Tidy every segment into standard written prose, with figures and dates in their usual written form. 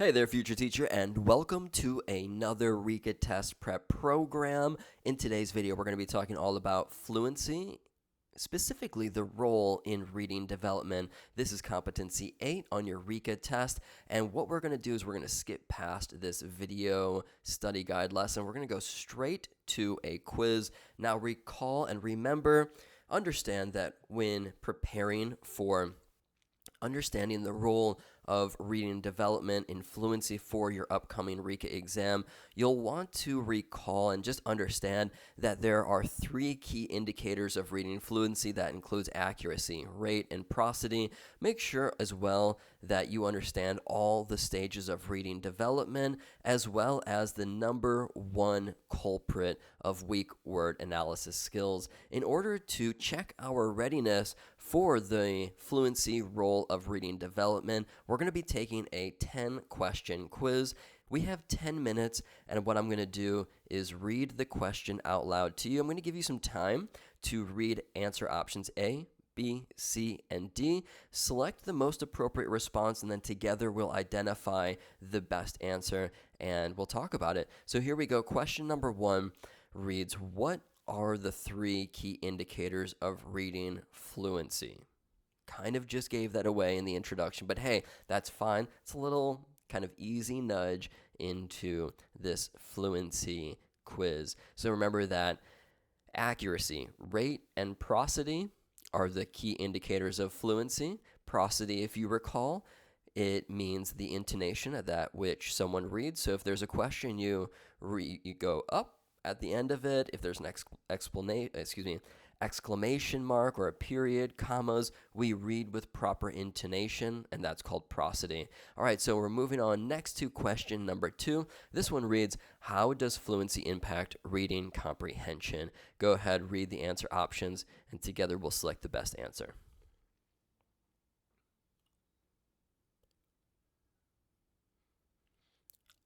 Hey there, future teacher, and welcome to another Rica Test prep program. In today's video, we're going to be talking all about fluency, specifically the role in reading development. This is competency 8 on your Rica test, and what we're going to do is we're going to skip past this video study guide lesson. We're going to go straight to a quiz. Now, recall and remember, understand that when preparing for understanding the role of reading development in fluency for your upcoming Rica exam, you'll want to recall and just understand that there are three key indicators of reading fluency. That includes accuracy, rate, and prosody. Make sure as well that you understand all the stages of reading development, as well as the number one culprit of weak word analysis skills in order to check our readiness for the fluency role of reading development. We're going to be taking a 10-question quiz. We have 10 minutes, and what I'm going to do is read the question out loud to you. I'm going to give you some time to read answer options A, B, C, and D. Select the most appropriate response, and then together we'll identify the best answer, and we'll talk about it. So here we go. Question number 1 reads, what are the three key indicators of reading fluency? Kind of just gave that away in the introduction, but hey, that's fine. It's a little kind of easy nudge into this fluency quiz. So remember that accuracy, rate, and prosody are the key indicators of fluency. Prosody, if you recall, it means the intonation at that which someone reads. So if there's a question, you go up at the end of it. If there's an exclamation mark or a period, commas, we read with proper intonation, and that's called prosody. All right, so we're moving on next to question number 2. This one reads, how does fluency impact reading comprehension? Go ahead, read the answer options, and together we'll select the best answer.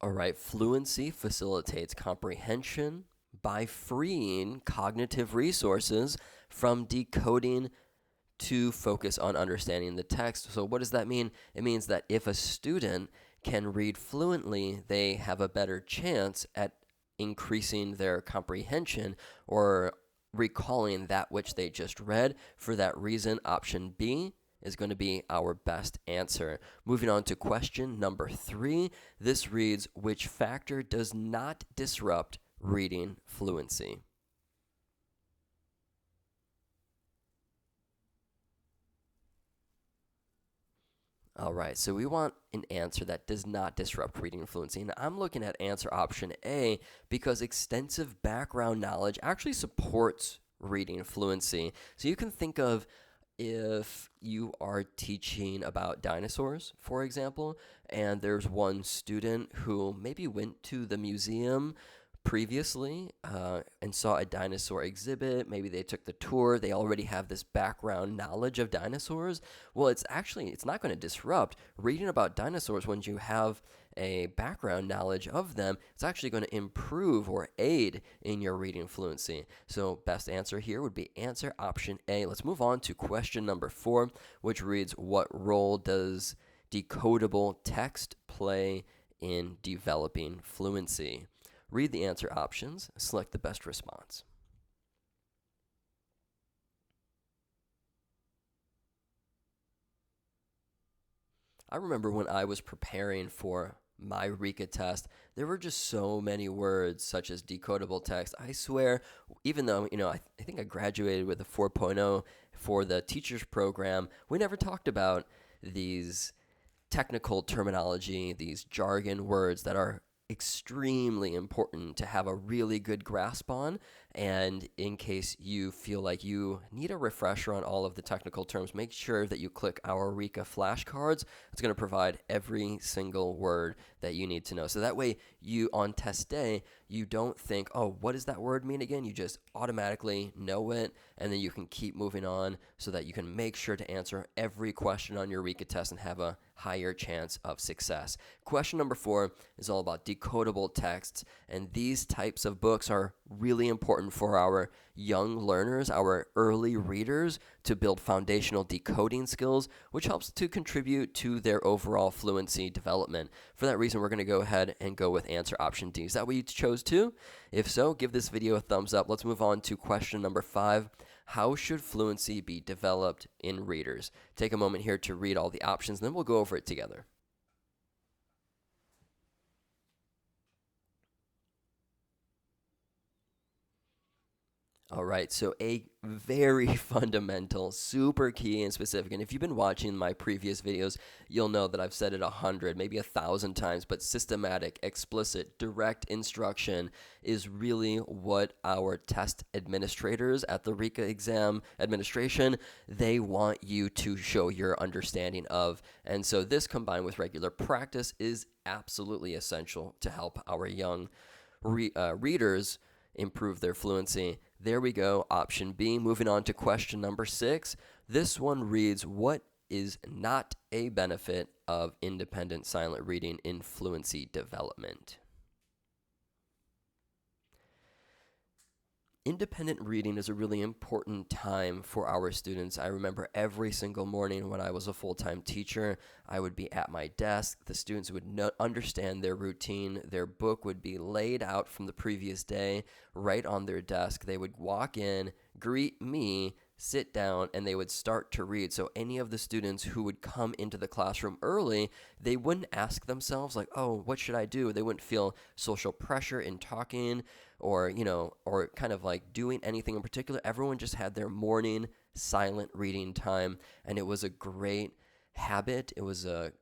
All right, fluency facilitates comprehension by freeing cognitive resources from decoding to focus on understanding the text. So what does that mean? It means that if a student can read fluently, they have a better chance at increasing their comprehension or recalling that which they just read. For that reason, option B is going to be our best answer. Moving on to question number 3. This reads, which factor does not disrupt reading fluency? All right, so we want an answer that does not disrupt reading fluency. And I'm looking at answer option A because extensive background knowledge actually supports reading fluency. So you can think of if you are teaching about dinosaurs, for example, and there's one student who maybe went to the museum previously and saw a dinosaur exhibit. Maybe they took the tour. They already have this background knowledge of dinosaurs. Well, it's not going to disrupt reading about dinosaurs when you have a background knowledge of them. It's actually going to improve or aid in your reading fluency. So best answer here would be answer option A. Let's move on to question number 4, which reads, what role does decodable text play in developing fluency? Read the answer options, select the best response. I remember when I was preparing for my Rica test, there were just so many words such as decodable text. I swear, even though, I think I graduated with a 4.0 for the teacher's program, we never talked about these technical terminology, these jargon words that are extremely important to have a really good grasp on. And in case you feel like you need a refresher on all of the technical terms, make sure that you click our Rica flashcards. It's going to provide every single word that you need to know. So that way you, on test day, you don't think, oh, what does that word mean again? You just automatically know it, and then you can keep moving on so that you can make sure to answer every question on your Rica test and have a higher chance of success. Question number 4 is all about decodable texts, and these types of books are really important for our young learners, our early readers, to build foundational decoding skills, which helps to contribute to their overall fluency development. For that reason, we're going to go ahead and go with answer option D. Is that what you chose too? If so, give this video a thumbs up. Let's move on to question number 5. How should fluency be developed in readers? Take a moment here to read all the options, and then we'll go over it together. All right, so a very fundamental, super key and specific, and if you've been watching my previous videos, you'll know that I've said it 100, maybe 1,000 times, but systematic, explicit, direct instruction is really what our test administrators at the Rica exam administration, they want you to show your understanding of. And so this combined with regular practice is absolutely essential to help our young readers improve their fluency. There we go, option B. Moving on to question number 6. This one reads, what is not a benefit of independent silent reading in fluency development? Independent reading is a really important time for our students. I remember every single morning when I was a full-time teacher, I would be at my desk. The students would understand their routine. Their book would be laid out from the previous day right on their desk. They would walk in, greet me, sit down, and they would start to read. So any of the students who would come into the classroom early, they wouldn't ask themselves like, oh, what should I do? They wouldn't feel social pressure in talking or, or kind of like doing anything in particular. Everyone just had their morning silent reading time, and it was a great habit. It was a,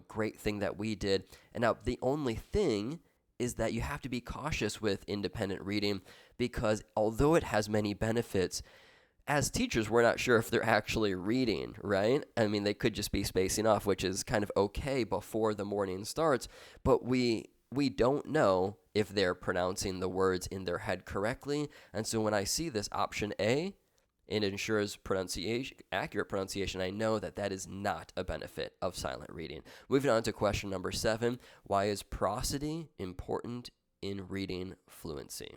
great thing that we did. And now the only thing is that you have to be cautious with independent reading, because although it has many benefits, as teachers, we're not sure if they're actually reading, right? I mean, they could just be spacing off, which is kind of okay before the morning starts, but we don't know if they're pronouncing the words in their head correctly. And so when I see this option A, it ensures accurate pronunciation. I know that that is not a benefit of silent reading. Moving on to question number 7, why is prosody important in reading fluency?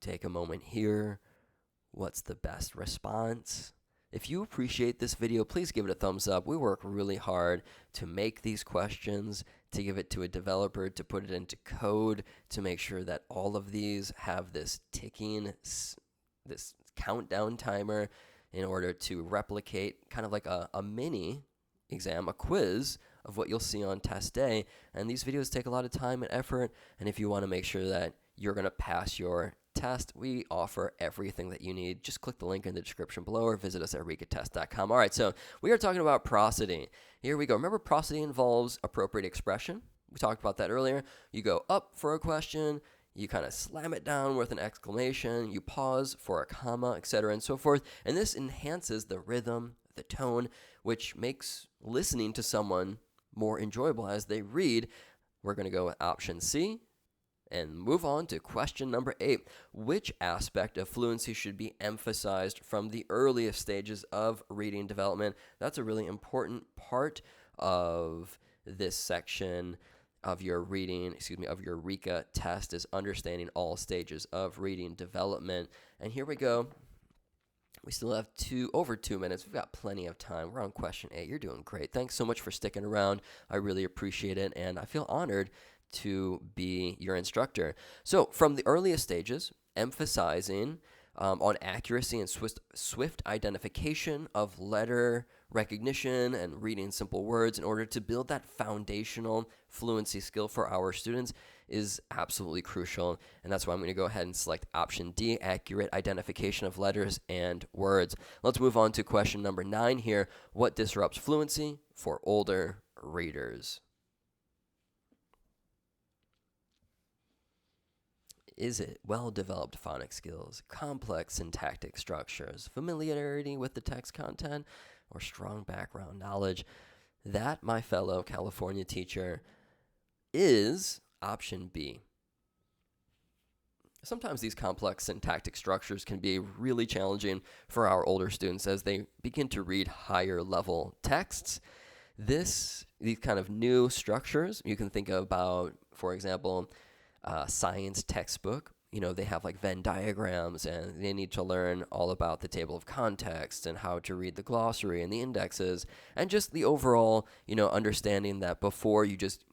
Take a moment here. What's the best response? If you appreciate this video, please give it a thumbs up. We work really hard to make these questions, to give it to a developer, to put it into code, to make sure that all of these have this ticking, this countdown timer in order to replicate kind of like a mini exam, a quiz of what you'll see on test day. And these videos take a lot of time and effort. And if you want to make sure that you're going to pass your test, we offer everything that you need. Just click the link in the description below or visit us at ricatest.com. All right, so we are talking about prosody. Here we go. Remember, prosody involves appropriate expression. We talked about that earlier. You go up for a question, you kind of slam it down with an exclamation, you pause for a comma, etc., and so forth. And this enhances the rhythm, the tone, which makes listening to someone more enjoyable as they read. We're going to go with option C and move on to question number 8. Which aspect of fluency should be emphasized from the earliest stages of reading development? That's a really important part of this section of your of your Rica test, is understanding all stages of reading development. And here we go. We still have over 2 minutes. We've got plenty of time. We're on question 8. You're doing great. Thanks so much for sticking around. I really appreciate it, and I feel honored to be your instructor. So from the earliest stages, emphasizing on accuracy and swift identification of letter recognition and reading simple words in order to build that foundational fluency skill for our students is absolutely crucial. And that's why I'm going to go ahead and select option D, accurate identification of letters and words. Let's move on to question number 9 here. What disrupts fluency for older readers? Is it well-developed phonics skills, complex syntactic structures, familiarity with the text content, or strong background knowledge? That, my fellow California teacher, is option B. Sometimes these complex syntactic structures can be really challenging for our older students as they begin to read higher level texts. These kind of new structures, you can think about for example, science textbook, they have like Venn diagrams, and they need to learn all about the table of context and how to read the glossary and the indexes, and just the overall, understanding that before you just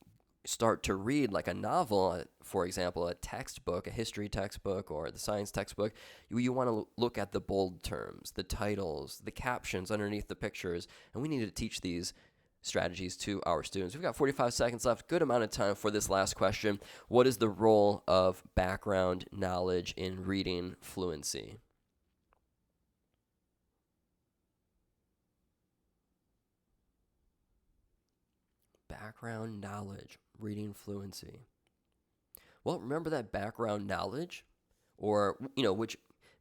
start to read like a novel, for example, a textbook, a history textbook or the science textbook, you want to look at the bold terms, the titles, the captions underneath the pictures, and we need to teach these strategies to our students. We've got 45 seconds left, good amount of time for this last question. What is the role of background knowledge in reading fluency? Background knowledge, reading fluency. Well, remember that background knowledge, or,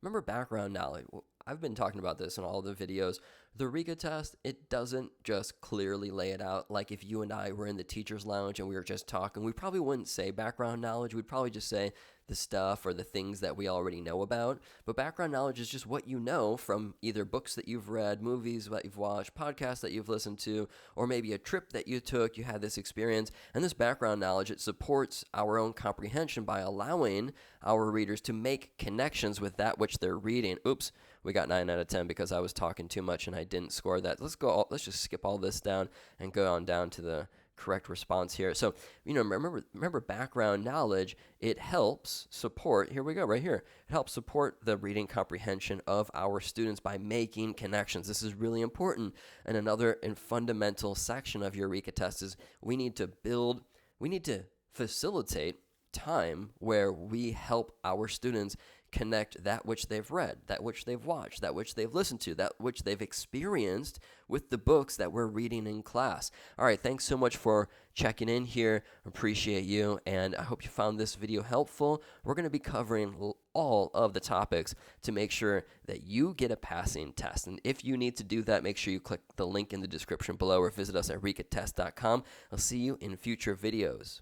remember background knowledge. I've been talking about this in all the videos. The Rica test, it doesn't just clearly lay it out. Like if you and I were in the teacher's lounge and we were just talking, we probably wouldn't say background knowledge. We'd probably just say the stuff or the things that we already know about. But background knowledge is just what you know from either books that you've read, movies that you've watched, podcasts that you've listened to, or maybe a trip that you took, you had this experience. And this background knowledge, it supports our own comprehension by allowing our readers to make connections with that which they're reading. Oops, we got 9 out of 10 because I was talking too much and I didn't score that. Let's just skip all this down and go on down to the correct response here. So, remember background knowledge, it helps support, here we go, right here. It helps support the reading comprehension of our students by making connections. This is really important. And another and fundamental section of your Rica test is we need to facilitate time where we help our students connect that which they've read, that which they've watched, that which they've listened to, that which they've experienced with the books that we're reading in class. All right, thanks so much for checking in here. Appreciate you, and I hope you found this video helpful. We're going to be covering all of the topics to make sure that you get a passing test. And if you need to do that, make sure you click the link in the description below or visit us at ricatest.com. I'll see you in future videos.